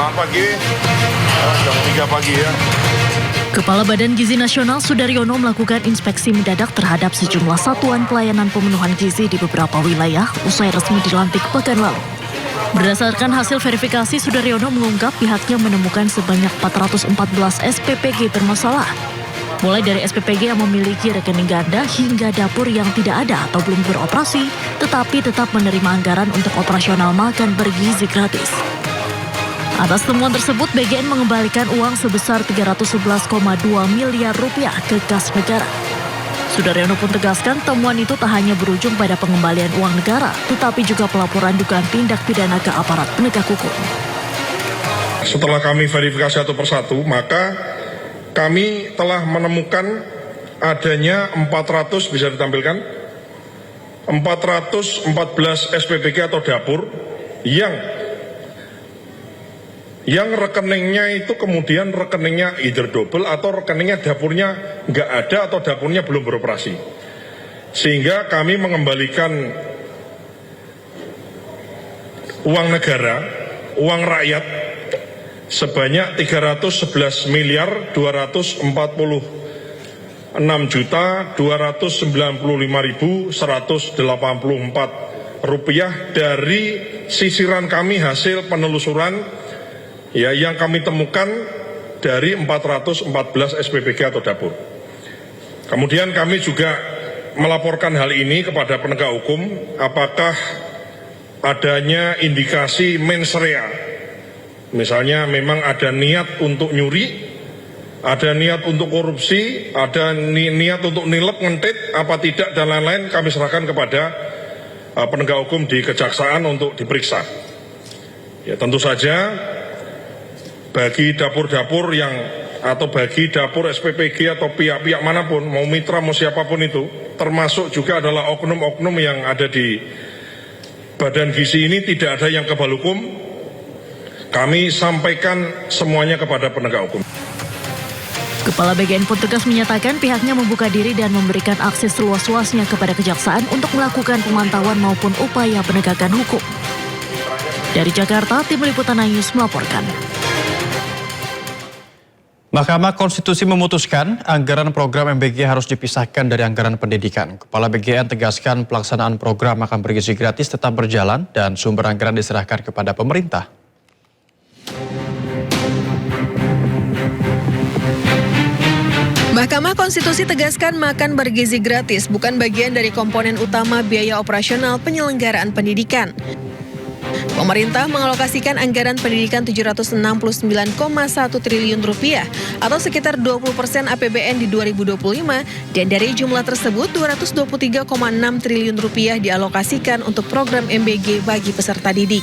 Selamat pagi, jam 3 pagi ya. Kepala Badan Gizi Nasional Sudaryono melakukan inspeksi mendadak terhadap sejumlah satuan pelayanan pemenuhan gizi di beberapa wilayah usai resmi dilantik pekan lalu. Berdasarkan hasil verifikasi, Sudaryono mengungkap pihaknya menemukan sebanyak 414 SPPG bermasalah. Mulai dari SPPG yang memiliki rekening ganda hingga dapur yang tidak ada atau belum beroperasi, tetapi tetap menerima anggaran untuk operasional makan bergizi gratis. Atas temuan tersebut, BGN mengembalikan uang sebesar 311,2 miliar rupiah ke kas negara. Sudaryono pun tegaskan temuan itu tak hanya berujung pada pengembalian uang negara, tetapi juga pelaporan dugaan tindak pidana ke aparat penegak hukum. Setelah kami verifikasi satu persatu, maka kami telah menemukan adanya 400, bisa ditampilkan, 414 SPPG atau dapur yang rekeningnya itu kemudian rekeningnya either double atau rekeningnya dapurnya nggak ada atau dapurnya belum beroperasi. Sehingga kami mengembalikan uang negara, uang rakyat sebanyak 311 miliar 296.295.184 rupiah dari sisiran kami hasil penelusuran ya yang kami temukan dari 414 SPPG atau dapur. Kemudian kami juga melaporkan hal ini kepada penegak hukum apakah adanya indikasi mens rea. Misalnya memang ada niat untuk nyuri, ada niat untuk korupsi, ada niat untuk nilep, ngentit, apa tidak, dan lain-lain kami serahkan kepada penegak hukum di kejaksaan untuk diperiksa. Ya tentu saja bagi dapur-dapur atau bagi dapur SPPG atau pihak-pihak manapun, mau mitra mau siapapun itu, termasuk juga adalah oknum-oknum yang ada di Badan Gizi ini tidak ada yang kebal hukum. Kami sampaikan semuanya kepada penegak hukum. Kepala BGN pun tegas menyatakan pihaknya membuka diri dan memberikan akses seluas-luasnya kepada kejaksaan untuk melakukan pemantauan maupun upaya penegakan hukum. Dari Jakarta, Tim Liputan News melaporkan. Mahkamah Konstitusi memutuskan anggaran program MBG harus dipisahkan dari anggaran pendidikan. Kepala BGN tegaskan pelaksanaan program makan bergizi gratis tetap berjalan dan sumber anggaran diserahkan kepada pemerintah. Mahkamah Konstitusi tegaskan makan bergizi gratis bukan bagian dari komponen utama biaya operasional penyelenggaraan pendidikan. Pemerintah mengalokasikan anggaran pendidikan 769,1 triliun rupiah atau sekitar 20% APBN di 2025 dan dari jumlah tersebut 223,6 triliun rupiah dialokasikan untuk program MBG bagi peserta didik.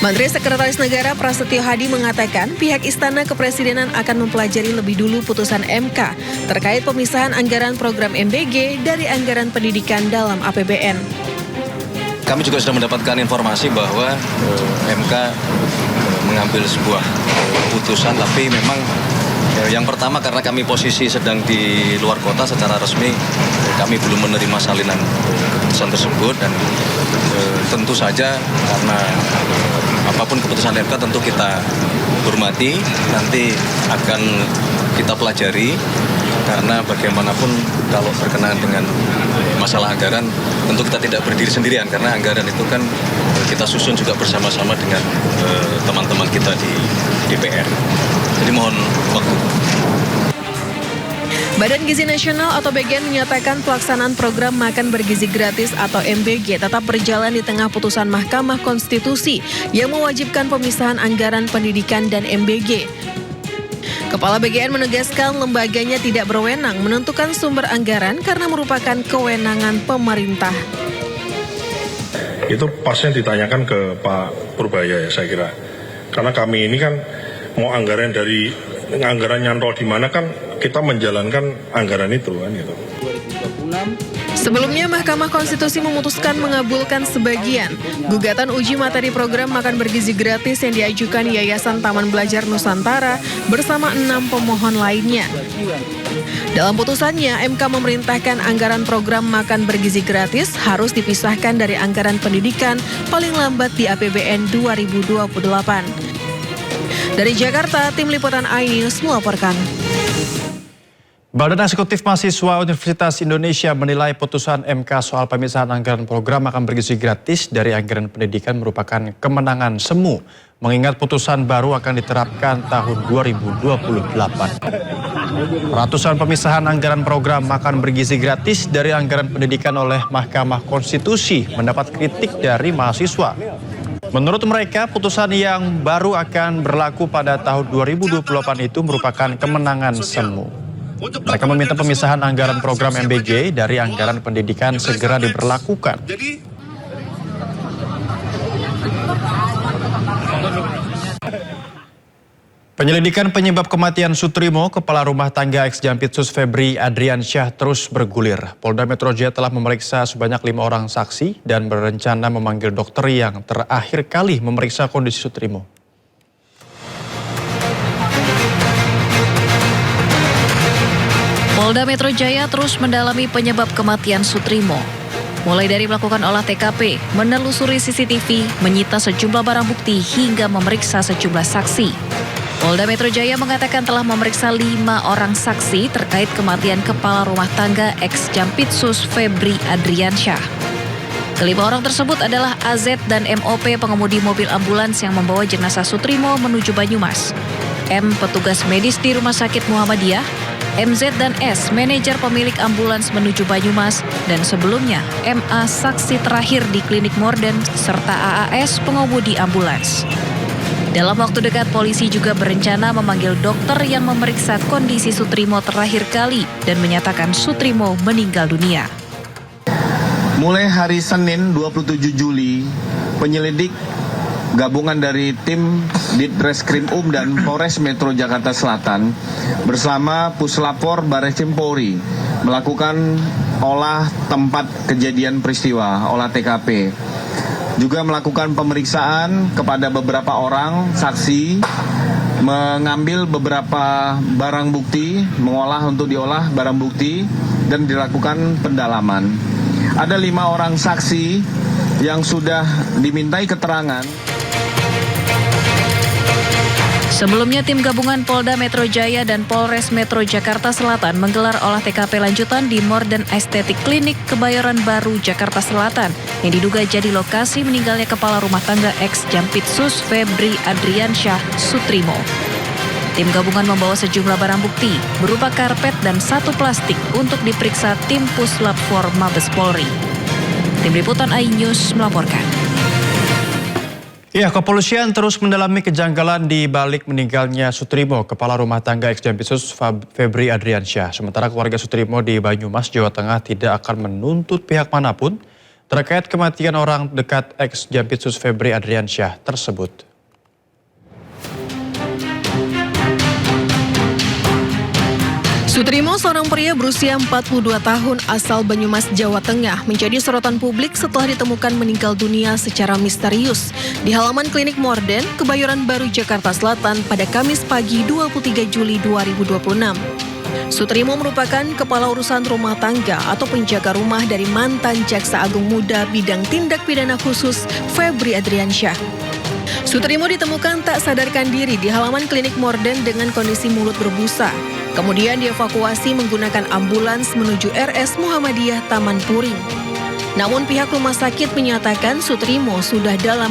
Menteri Sekretaris Negara Prasetyo Hadi mengatakan pihak Istana Kepresidenan akan mempelajari lebih dulu putusan MK terkait pemisahan anggaran program MBG dari anggaran pendidikan dalam APBN. Kami juga sudah mendapatkan informasi bahwa MK mengambil sebuah putusan, tapi memang yang pertama karena kami posisi sedang di luar kota secara resmi, kami belum menerima salinan keputusan tersebut dan tentu saja karena apapun keputusan MK tentu kita hormati, nanti akan kita pelajari karena bagaimanapun kalau berkenaan dengan masalah anggaran tentu kita tidak berdiri sendirian karena anggaran itu kan kita susun juga bersama-sama dengan teman-teman kita di DPR. Jadi mohon waktu. Badan Gizi Nasional atau BGN menyatakan pelaksanaan program makan bergizi gratis atau MBG tetap berjalan di tengah putusan Mahkamah Konstitusi yang mewajibkan pemisahan anggaran pendidikan dan MBG. Kepala BGN menegaskan lembaganya tidak berwenang menentukan sumber anggaran karena merupakan kewenangan pemerintah. Itu pasnya ditanyakan ke Pak Purbaya ya saya kira. Karena kami ini kan mau anggaran nyantol di mana kan kita menjalankan anggaran itu kan gitu. Sebelumnya Mahkamah Konstitusi memutuskan mengabulkan sebagian gugatan uji materi program makan bergizi gratis yang diajukan Yayasan Taman Belajar Nusantara bersama 6 pemohon lainnya. Dalam putusannya, MK memerintahkan anggaran program makan bergizi gratis harus dipisahkan dari anggaran pendidikan paling lambat di APBN 2028. Dari Jakarta, tim liputan iNews melaporkan. Badan Eksekutif Mahasiswa Universitas Indonesia menilai putusan MK soal pemisahan anggaran program makan bergizi gratis dari anggaran pendidikan merupakan kemenangan semu, mengingat putusan baru akan diterapkan tahun 2028. Ratusan pemisahan anggaran program makan bergizi gratis dari anggaran pendidikan oleh Mahkamah Konstitusi mendapat kritik dari mahasiswa. Menurut mereka, putusan yang baru akan berlaku pada tahun 2028 itu merupakan kemenangan semu. Mereka meminta pemisahan anggaran program MBG dari anggaran pendidikan segera diberlakukan. Penyelidikan penyebab kematian Sutrimo, kepala rumah tangga ex-Jampitsus Febri Adriansyah terus bergulir. Polda Metro Jaya telah memeriksa sebanyak 5 orang saksi dan berencana memanggil dokter yang terakhir kali memeriksa kondisi Sutrimo. Polda Metro Jaya terus mendalami penyebab kematian Sutrimo. Mulai dari melakukan olah TKP, menelusuri CCTV, menyita sejumlah barang bukti hingga memeriksa sejumlah saksi. Polda Metro Jaya mengatakan telah memeriksa 5 orang saksi terkait kematian kepala rumah tangga ex-Jampitsus Febri Adriansyah. Kelima orang tersebut adalah AZ dan MOP pengemudi mobil ambulans yang membawa jenazah Sutrimo menuju Banyumas, M petugas medis di Rumah Sakit Muhammadiyah, MZ dan S, manajer pemilik ambulans menuju Banyumas, dan sebelumnya MA saksi terakhir di klinik Morden, serta AAS pengemudi ambulans. Dalam waktu dekat, polisi juga berencana memanggil dokter yang memeriksa kondisi Sutrimo terakhir kali dan menyatakan Sutrimo meninggal dunia. Mulai hari Senin 27 Juli, penyelidik gabungan dari tim Ditreskrim dan Polres Metro Jakarta Selatan bersama Puslapor Barreskrim Polri melakukan olah tempat kejadian peristiwa, olah TKP. Juga melakukan pemeriksaan kepada beberapa orang saksi, mengambil beberapa barang bukti, mengolah untuk diolah barang bukti dan dilakukan pendalaman. Ada 5 orang saksi yang sudah dimintai keterangan. Sebelumnya, tim gabungan Polda Metro Jaya dan Polres Metro Jakarta Selatan menggelar olah TKP lanjutan di Morden Estetik Klinik Kebayoran Baru, Jakarta Selatan, yang diduga jadi lokasi meninggalnya kepala rumah tangga ex-Jampitsus Febri Adriansyah Sutrimo. Tim gabungan membawa sejumlah barang bukti berupa karpet dan 1 plastik untuk diperiksa tim Puslap 4 Mabes Polri. Tim liputan iNews melaporkan. Ya, kepolisian terus mendalami kejanggalan di balik meninggalnya Sutrimo, kepala rumah tangga ex-Jampitsus Febri Adriansyah. Sementara keluarga Sutrimo di Banyumas, Jawa Tengah tidak akan menuntut pihak manapun terkait kematian orang dekat ex-Jampitsus Febri Adriansyah tersebut. Sutrimo, seorang pria berusia 42 tahun asal Banyumas, Jawa Tengah, menjadi sorotan publik setelah ditemukan meninggal dunia secara misterius di halaman klinik Morden, Kebayoran Baru, Jakarta Selatan pada Kamis pagi 23 Juli 2026. Sutrimo merupakan kepala urusan rumah tangga atau penjaga rumah dari mantan Jaksa Agung Muda bidang tindak pidana khusus Febri Adriansyah. Sutrimo ditemukan tak sadarkan diri di halaman klinik Morden dengan kondisi mulut berbusa. Kemudian dievakuasi menggunakan ambulans menuju RS Muhammadiyah Taman Puring. Namun pihak rumah sakit menyatakan Sutrimo sudah dalam